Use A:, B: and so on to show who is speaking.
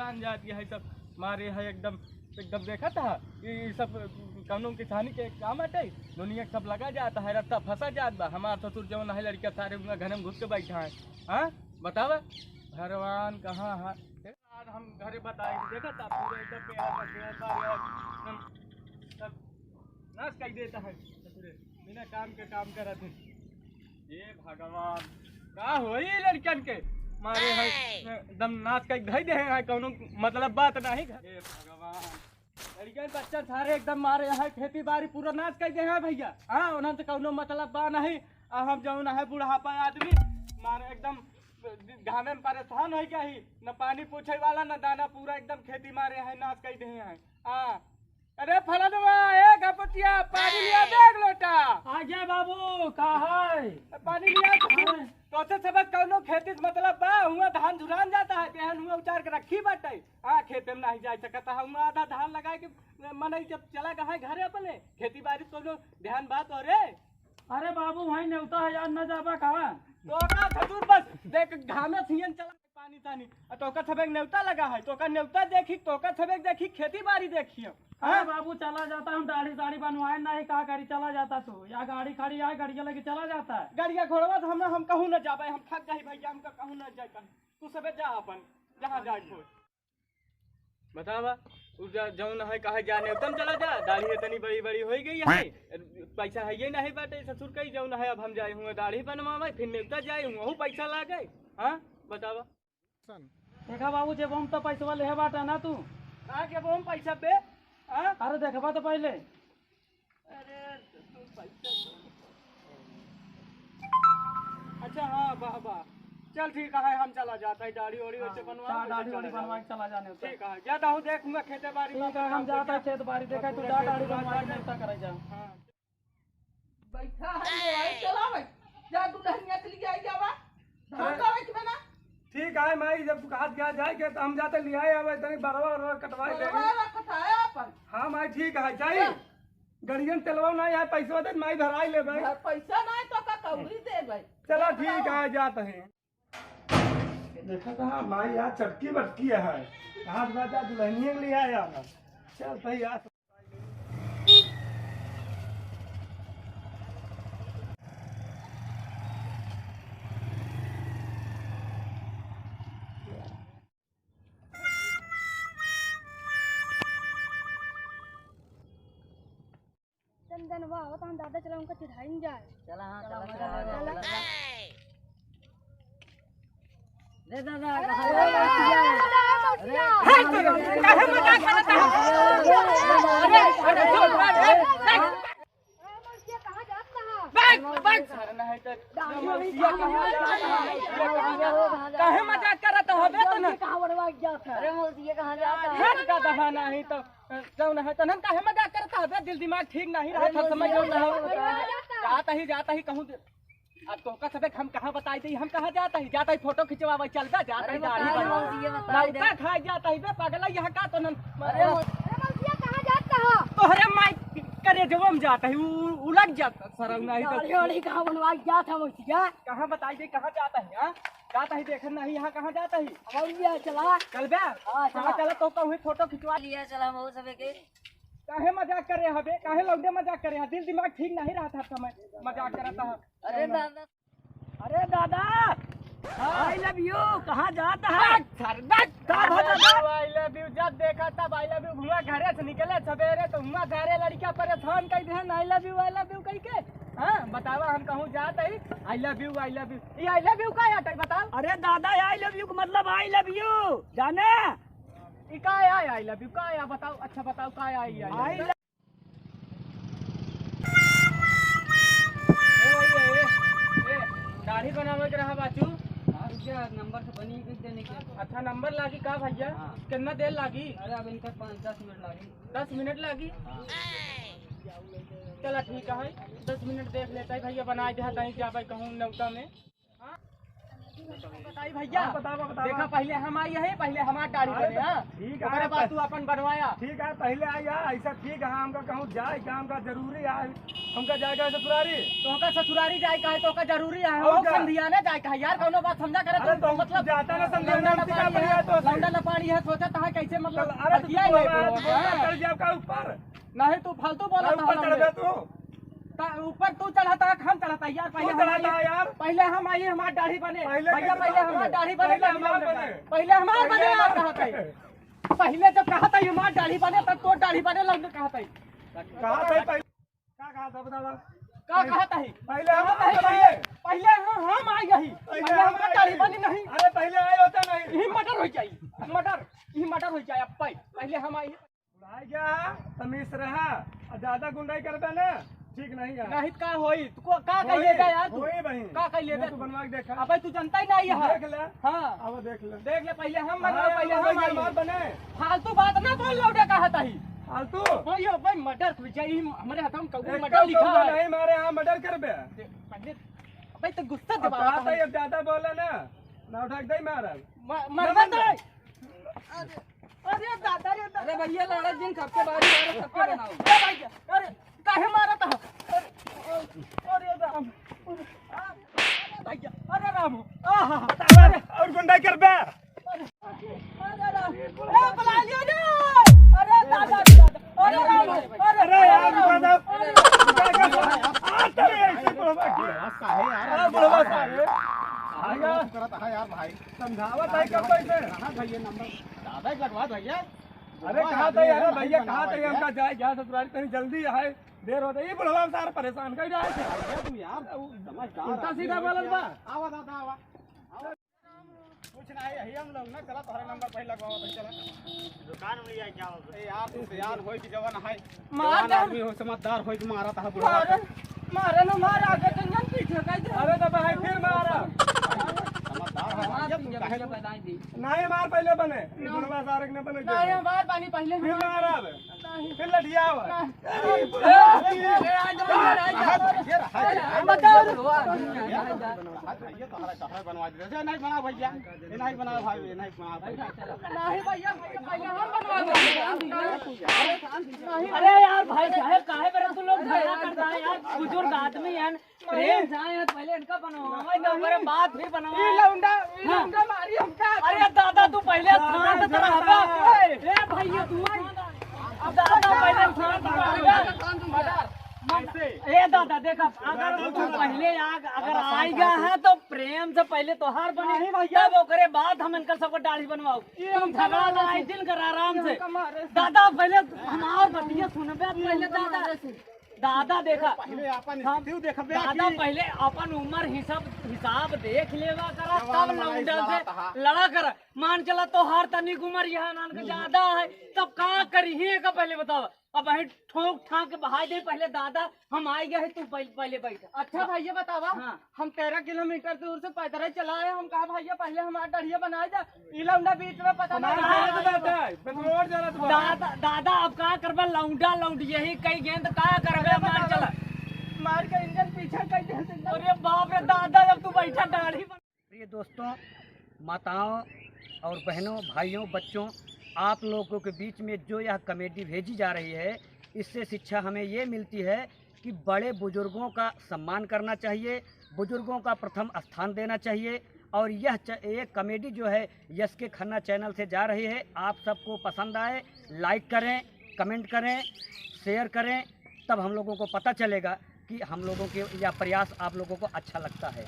A: धुरान जाती है सब मारे है एकदम एकदम देखा था ये सब कानून किसानी के काम हटे दुनिया सब लगा जाता है रास्ता फंसा जात बा हमार ससुर जो है लड़का सारे घर में घुस के बैठा है। हाँ बतावा भगवान कहाँ है आज हम घरे बताए देखा था पूरे एकदम सब नाश कर देता है बिना काम के काम करा थे। ये भगवान का होई लड़कन के मारे है एकदम नाच कर धई दे है कोनो मतलब बात नहीं। हे भगवान लड़कन बच्चा सारे एकदम मारे है खेती बाड़ी पूरा नाच कर दे है भैया। हाँ उन्हें तो कोनो मतलब बा नहीं हम जौन है बुढ़ापा आदमी मारे एकदम घामे में परेशान है क्या ही न पानी पूछे वाला न दाना पूरा एकदम खेती मारे है नाच कर दे है। हाँ अरे फलनवा ए गपटिया पानी लिया दे एक लोटा
B: आ गया बाबू कहा है
A: पानी लिया तो सबक कौनो खेती मतलब बा हुआ धान धुरान जाता है बेहन हुआ उचार के रखी बाटे। हाँ खेते में नहीं जा सकता हुआ आधा धान लगा के मन जब चला गया है घरे अपने खेती बाड़ी तो ध्यान बात हो रे।
B: अरे बाबू वहीं नेवता है यार न जाबा कहा
A: तो का खजूर बस देख घामे थियन चला पानी तानी तोका सबक नेवता लगा है तोका नेवता देखी तोका सबक देखी खेती बाड़ी देखियो।
B: अरे बाबू चला जाता हम दाढ़ी साड़ी बनवाए नहीं कहा गाड़ी चला जाता तू या गाड़ी खड़ी है गाड़ी लेके चला जाता है
A: गाड़िया घोड़वा तो हम कहूँ न जाबे हम थक गई भैया हम कहूँ न जाए तू सबे जा अपन जहाँ जाए हो बतावा जौन है कहा जाने एकदम चला जा दाढ़ी इतनी बड़ी बड़ी हो गई है पैसा है ये नहीं बाटे ससुर कही जौन है अब हम जाए हुए दाढ़ी बनवावे फिर नेवता जाए हूँ पैसा लागे। हाँ बतावा
B: देखा बाबू जब हम तो पैसा ले बाटा ना तू
A: कहा के हम पैसा पे। हाँ
B: अरे देखबा तो पहले
A: अरे तू पैसा अच्छा हाँ वाह वाह चल ठीक है हम चला जाता है दाढ़ी ओढ़ी वैसे बनवा
B: दाढ़ी वाड़ी बनवा के चला जाने
A: ठीक है जाता हूँ देखूंगा खेते बाड़ी
B: ठीक है हम जाता है खेत बाड़ी देखा तू दाढ़ी बनवा के नेवता करे जा।
A: हाँ
C: बैठा है आई चला भाई जा तू धनिया के लिए आई जावा धान का बैठ बना
A: ठीक है मैं जब हाथ गया जाए के तो हम जाते ले आए अब तनी बरवा कटवाई देंगे।
C: बरवा कटाया अपन
A: हाँ मैं ठीक है चाहिए गड़ियन तेलवा ना यार पैसा दे मैं धराई ले भाई
C: पैसा नहीं तो का कौड़ी दे भाई
A: चलो ठीक है जाते हैं। देखा था माई यार चटकी बटकी है हाथ बाजा दुल्हनिया ले आया ना चल सही आ
D: चंदन वाह तो हम दादा चला उनका चिढ़ाई जाए
E: चला हाँ चला दे दादा
A: काहे मजाक करत हबे त न
E: कहां बड़वा गया था अरे मोदी कहां जाता है
A: हेट का दहा नहीं तो कौन है तन काहे मजाक करत हबे दिल दिमाग ठीक नहीं रहा सब समझ लो नहीं जाता ही कहूं अब तो का सबे हम कहां बताई थी हम कहां जाता ही फोटो खिंचवावे चलता जाता ही दाढ़ी बनवा खा जाता ही बे पागल यहां का तो न
D: अरे मौसिया कहां जाता हो
A: तोहरे माई करे जब हम जाता ही उलट जाता सरम नहीं तो
D: दाढ़ी कहां बनवा गया था मौसिया
A: कहां बताई दे कहां जाता है। हां जाता ही देखन नहीं यहां कहां जाता ही
D: मौसिया चला
A: चल बे हां चला तो कहूं फोटो खिंचवा
E: लिया चला हम सबे के
A: काहे मजाक करे हबे काहे लौंडे मजाक करे दिल दिमाग ठीक नहीं रहा था समय मजाक करता है।
E: अरे दादा आई लव यू कहां जाता है
A: आई लव यू जब देखा तब आई लव यू हुआ घरे से निकले सवेरे तो हुआ घरे लड़कियां परेशान कर दे आई लव यू कह के। हां बतावा हम कहूं जात है आई लव यू ये आई लव यू का है बताओ।
E: अरे दादा आई लव यू का मतलब आई लव यू जाने
A: ई का है आई लव यू का है बताओ अच्छा बताओ का है आई दाढ़ी बनावे के रहा बाचू
E: नंबर से बनी देने के
A: अच्छा नंबर लागी का भैया कितना देर लागी।
E: अरे अब इनका 5-10 मिनट लागी
A: 10 मिनट लागी चला ठीक है 10 मिनट देख लेता है भैया बना दे कहीं जाबे कहूँ नौका में। बताई भैया
B: बतावा
A: देखा पहले हम आई है पहले हमार दाढ़ी बने हाँ
B: ठीक है
A: ओकरे बाद तू अपन बनवाया
B: ठीक है पहले आई है ऐसा ठीक है हमका कहूँ जाए काम का जरूरी है हमका जाएगा ससुरारी
A: तो का ससुरारी जाए का है तो का जरूरी है
B: और
A: वो
B: क्या?
A: संधियाने जाए का है यार कौनो बात समझा करे
B: अरे तो
A: मतलब
B: जाता ना समझा
A: लौंडा
B: ना
A: न पानी है लौंडा न पानी है सोचा था कैसे मतलब
B: अरे
A: किया
B: तू
A: है
B: चढ़ जाओ का ऊपर
A: नहीं तू फालतू बोला
B: ऊपर चढ़
A: था
B: तू
A: ऊपर तू चढ़ाता है हम चढ़ाता है यार
B: तू चढ़ाता है यार
A: पहले हम आइए हमारी दाढ़ी बने
B: पहले
A: भैया
B: कैसे
A: पहले
B: बने?
A: हमारी दाढ़ी बने
B: पहले हमार बने।
A: पहले हमार बने यार कहा था पहले जब कहा था हमारी दाढ़ी बने तब तो दाढ़ी बने लौंडे कहा था
B: कहा था पहले क्या कहा था बतावा
A: का कहा था
B: पहले हम
A: पहले हम आई गई पहले हमारी दाढ़ी बने नहीं
B: अरे पहले आए होता नहीं
A: ही मटर हो जाए मटर हो जाए अब पहले हम आई
B: बुढ़ाई क्या तमीज रहा ज्यादा गुंडाई करबे ना ठीक नहीं है
A: नहीं का होई तू का कहिएगा यार तू
B: होई बहन
A: का कहिएगा
B: तू बनवा के देखा
A: अब तू जनता ही नहीं है
B: देख ले
A: हां
B: अब देख ले
A: देख ले पहले हम बने पहले हम आई
B: मार बने
A: फालतू बात ना बोल लौटे कहा था ही
B: फालतू
A: भाई भाई मर्डर हो जाए हमारे हाथ में कबूल
B: एक
A: मर्डर लिखा है
B: नहीं मारे यहाँ मर्डर करबे
A: पहले भाई तो गुस्सा
B: अब
A: दबा
B: कहा था अब ज्यादा बोले ना उठा दे मारा
A: मरवा दे अरे दादा रे अरे भैया लड़ा दिन सबके बारी वाला सबके बनाओ अरे भैया अरे काहे मारा था अरे राम भैया अरे राम आहा
B: और गुंडाई करबे
A: अरे राम ए बुला लिया रे अरे दादा अरे राम
B: अरे यार समझावत है कब पैसे
A: दादा लगवा भैया
B: अरे कहा था यार भैया कहा था हमका जाए क्या ससुराल कहीं जल्दी है देर होता ये बुढ़वा सारा परेशान कर जाए
A: तू यार समझदार
B: उल्टा सीधा बोलल बा
A: आवा दादा आवा कुछ नहीं यही हम लोग ना चला तुम्हारा नंबर पहले लगवाओ तो चला
E: दुकान में लिया क्या होगा
A: ए यार तू यार होई की जवान है
B: मार
A: जवान आदमी हो समझदार होई की मारा था बुढ़वा मारे ना मार आगे जंगल पीछे कह अरे तो भाई फिर मारा नहीं मार पहले बने बुढ़वा सारे ने बने नहीं मार पानी पहले फिर मारा फिर लठिया
E: बनवा दे नहीं बना भैया ये नहीं बना भाई ये नहीं बना
A: नहीं भैया पहले हम बनवा अरे यार भाई साहब काहे पर तुम लोग झगड़ा करता है यार बुजुर्ग आदमी है प्रेम जाए पहले इनका बनवाओ ना मेरे बात भी बनवाओ ये लौंडा मारी हमका अरे दादा तू पहले शांत रह ए भैया तू अब दादा पहले शांत रह ए दादा देखा अगर तू पहले अगर आएगा है तो प्रेम से पहले तोहार बने ही भैया ओकरे बाद हम इनका सबको दाढ़ी बनवाओ तुम झगड़ा लड़ाई दिन कर आराम से दादा पहले हमार बतिया सुनबे पहले दादा देखा
E: पहले अपन क्यों देखबे
A: दादा पहले अपन उम्र हिसाब देख लेवा करा तब लौंडा से लड़ा कर मान चला तो हर तनिक उम्र यहाँ नान के ज्यादा है तब का करिए का पहले बताओ अब वही ठोक ठाक के बहा दे पहले दादा हम आए गए तू पहले बैठ अच्छा भैया बतावा हाँ। हम 13 किलोमीटर दूर से पैदल चला है हम कहा भैया पहले हमारा डढ़िया बनाए जा ई लौंडा बीच में पता दादा अब का करबा लौंडा लौंड यही कई गेंद का करबे मार चला मार के इंजन पीछे कई दे अरे बाप रे दादा जब तू बैठा दाढ़ी
E: प्रिय दोस्तों माताओं और बहनों भाइयों बच्चों आप लोगों के बीच में जो यह कमेडी भेजी जा रही है इससे शिक्षा हमें ये मिलती है कि बड़े बुजुर्गों का सम्मान करना चाहिए, बुजुर्गों का प्रथम स्थान देना चाहिए। और ये कमेडी जो है यश के खन्ना चैनल से जा रही है। आप सबको पसंद आए लाइक करें, कमेंट करें, शेयर करें, तब हम लोगों को पता चलेगा कि हम लोगों के यह प्रयास आप लोगों को अच्छा लगता है।